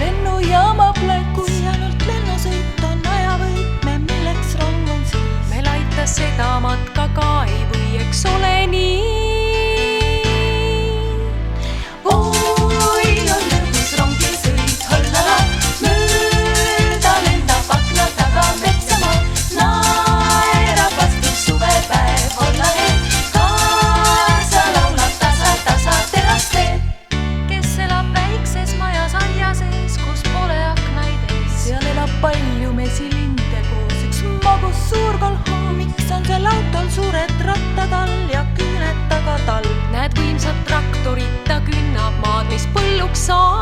lennujaama plekus ainult lennusõit on ajavõitme, milleks rong on siis. meil aitas seda matka ka ei või, eks ole nii. Oi, on lõbus rongisõit, hollala, mööda lendab akna taga metsamaa. Naerab vastu suvepäev, holla hee, kaasa laulab tasa teraste. kes elab väikses majas aia sees, kus pole aknaid ees. seal elab palju mesilinde koos, üks magus suur kolhoom, miks on seal autol suured rattad all ja küüned taga tal. näed võimsat traktorit, ta künnab maad, mis põlluks saab.